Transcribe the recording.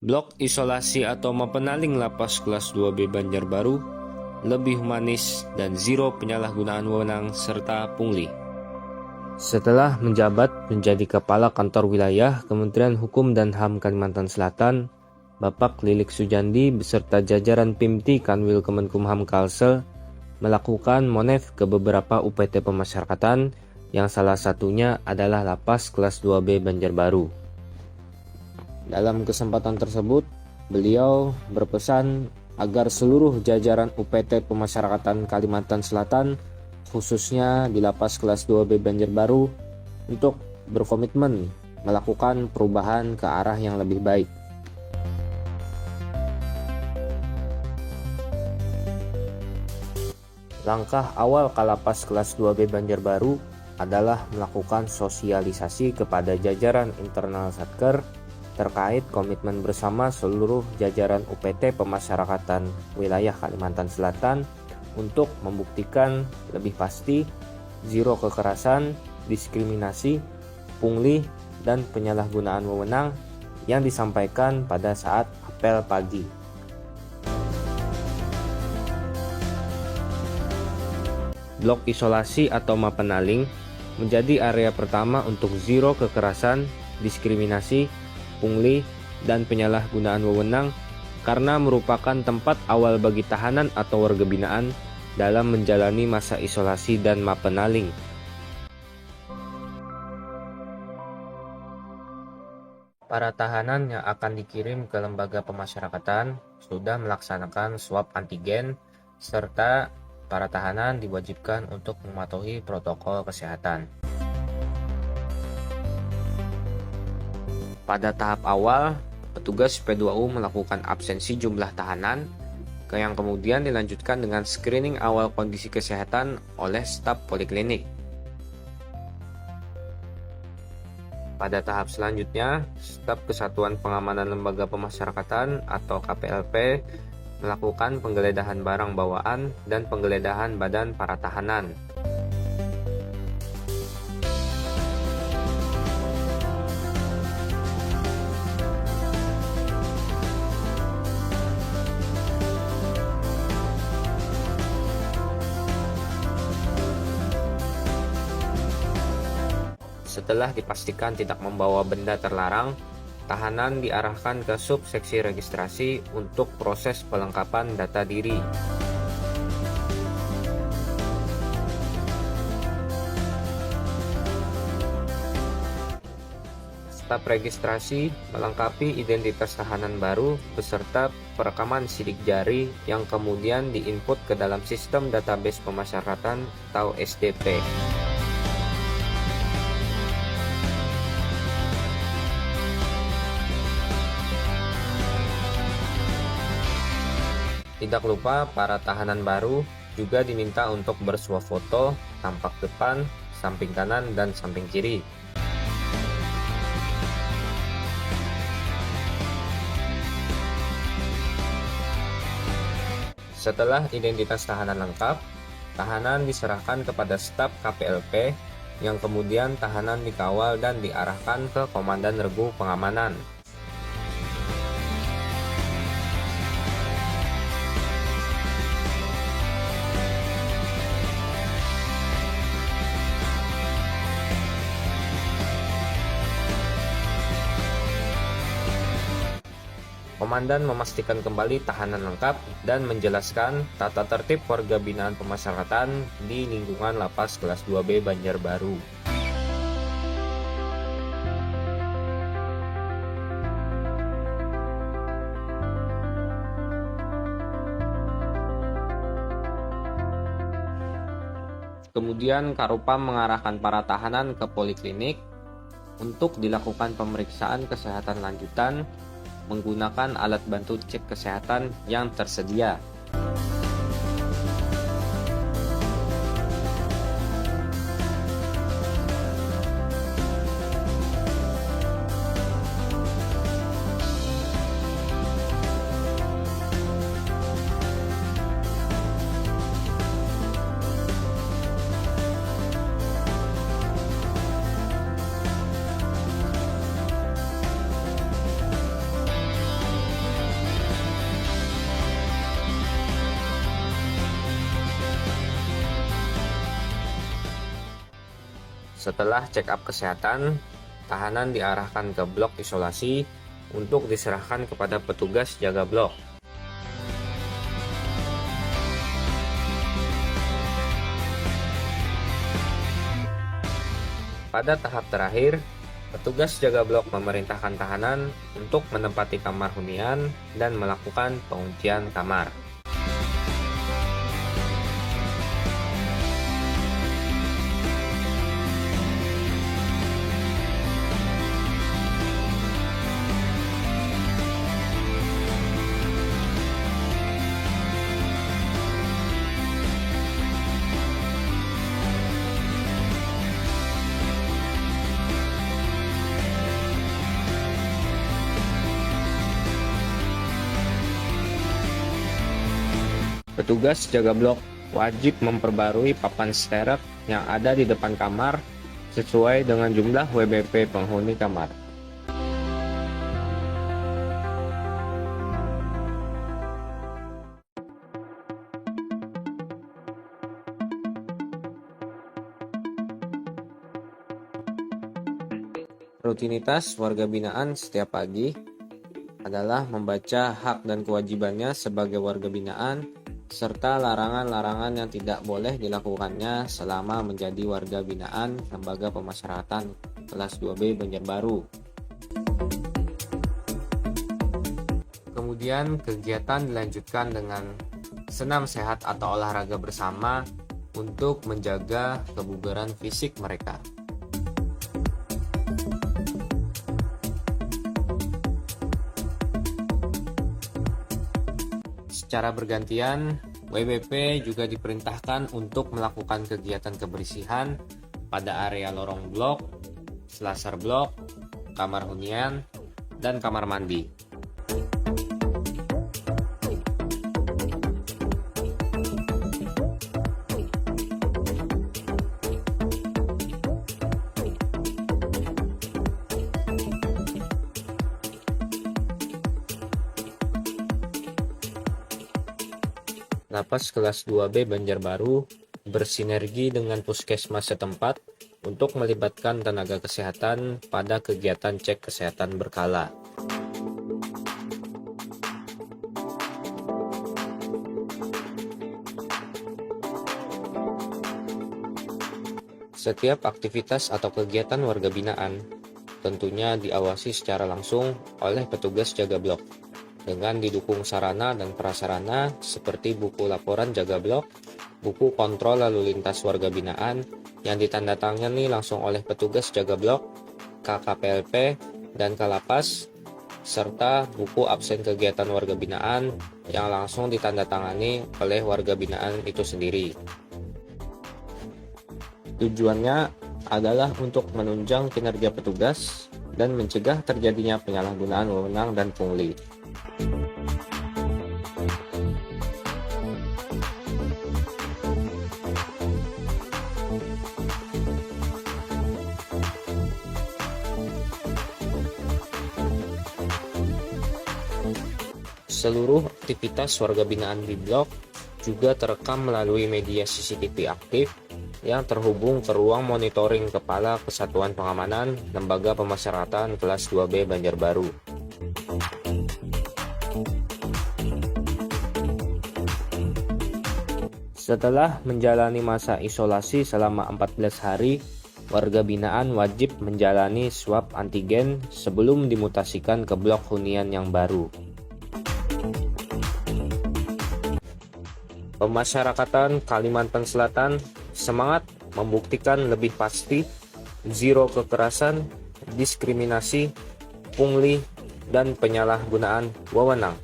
Blok isolasi atau mapenaling lapas kelas 2B Banjarbaru lebih humanis dan zero penyalahgunaan wewenang serta pungli. Setelah menjabat menjadi Kepala Kantor Wilayah Kementerian Hukum dan HAM Kalimantan Selatan, Bapak Lilik Sujandi beserta jajaran Pimti Kanwil Kemenkumham Kalsel melakukan monef ke beberapa UPT pemasyarakatan yang salah satunya adalah lapas kelas 2B Banjarbaru. Dalam kesempatan tersebut, beliau berpesan agar seluruh jajaran UPT pemasyarakatan Kalimantan Selatan, khususnya di lapas kelas 2B Banjarbaru, untuk berkomitmen melakukan perubahan ke arah yang lebih baik. Langkah awal Kalapas kelas 2B Banjarbaru adalah melakukan sosialisasi kepada jajaran internal Satker terkait komitmen bersama seluruh jajaran UPT pemasyarakatan wilayah Kalimantan Selatan untuk membuktikan lebih pasti zero kekerasan, diskriminasi, pungli, dan penyalahgunaan wewenang yang disampaikan pada saat apel pagi. Blok isolasi atau mapenaling menjadi area pertama untuk zero kekerasan, diskriminasi, pungli, dan penyalahgunaan wewenang karena merupakan tempat awal bagi tahanan atau warga binaan dalam menjalani masa isolasi dan mapenaling. Para tahanan yang akan dikirim ke lembaga pemasyarakatan sudah melaksanakan swab antigen serta para tahanan diwajibkan untuk mematuhi protokol kesehatan. Pada tahap awal, petugas P2U melakukan absensi jumlah tahanan, yang kemudian dilanjutkan dengan screening awal kondisi kesehatan oleh staf poliklinik. Pada tahap selanjutnya, staf Kesatuan Pengamanan Lembaga Pemasyarakatan atau KPLP melakukan penggeledahan barang bawaan dan penggeledahan badan para tahanan. Setelah dipastikan tidak membawa benda terlarang, tahanan diarahkan ke subseksi registrasi untuk proses pelengkapan data diri. Staf registrasi melengkapi identitas tahanan baru beserta perekaman sidik jari yang kemudian diinput ke dalam sistem database pemasyarakatan atau SDP. Tidak lupa, para tahanan baru juga diminta untuk bersuah foto tampak depan, samping kanan, dan samping kiri. Setelah identitas tahanan lengkap, tahanan diserahkan kepada staf KPLP yang kemudian tahanan dikawal dan diarahkan ke Komandan Regu Pengamanan. Komandan memastikan kembali tahanan lengkap dan menjelaskan tata tertib warga binaan pemasyarakatan di lingkungan lapas kelas 2B Banjarbaru. Kemudian Karupam mengarahkan para tahanan ke poliklinik untuk dilakukan pemeriksaan kesehatan lanjutan menggunakan alat bantu cek kesehatan yang tersedia. Setelah check up kesehatan, tahanan diarahkan ke blok isolasi untuk diserahkan kepada petugas jaga blok. Pada tahap terakhir, petugas jaga blok memerintahkan tahanan untuk menempati kamar hunian dan melakukan penguncian kamar. Petugas jaga blok wajib memperbarui papan sterek yang ada di depan kamar sesuai dengan jumlah WBP penghuni kamar. Rutinitas warga binaan setiap pagi adalah membaca hak dan kewajibannya sebagai warga binaan serta larangan-larangan yang tidak boleh dilakukannya selama menjadi warga binaan Lembaga Pemasyarakatan kelas 2B Banjarbaru. Kemudian kegiatan dilanjutkan dengan senam sehat atau olahraga bersama untuk menjaga kebugaran fisik mereka. Secara bergantian, WBP juga diperintahkan untuk melakukan kegiatan kebersihan pada area lorong blok, selasar blok, kamar hunian, dan kamar mandi. Lapas kelas 2B Banjarbaru bersinergi dengan puskesmas setempat untuk melibatkan tenaga kesehatan pada kegiatan cek kesehatan berkala. Setiap aktivitas atau kegiatan warga binaan tentunya diawasi secara langsung oleh petugas jaga blok, dengan didukung sarana dan prasarana seperti buku laporan jaga blok, buku kontrol lalu lintas warga binaan yang ditandatangani langsung oleh petugas jaga blok, KKPLP, dan Kalapas, serta buku absen kegiatan warga binaan yang langsung ditandatangani oleh warga binaan itu sendiri. Tujuannya adalah untuk menunjang kinerja petugas dan mencegah terjadinya penyalahgunaan wewenang dan pungli. Seluruh aktivitas warga binaan di blok juga terekam melalui media CCTV aktif yang terhubung ke ruang monitoring Kepala Kesatuan Pengamanan Lembaga Pemasyarakatan kelas 2B Banjarbaru. Setelah menjalani masa isolasi selama 14 hari, warga binaan wajib menjalani swab antigen sebelum dimutasikan ke blok hunian yang baru. Pemasyarakatan Kalimantan Selatan semangat membuktikan lebih pasti zero kekerasan, diskriminasi, pungli, dan penyalahgunaan wewenang.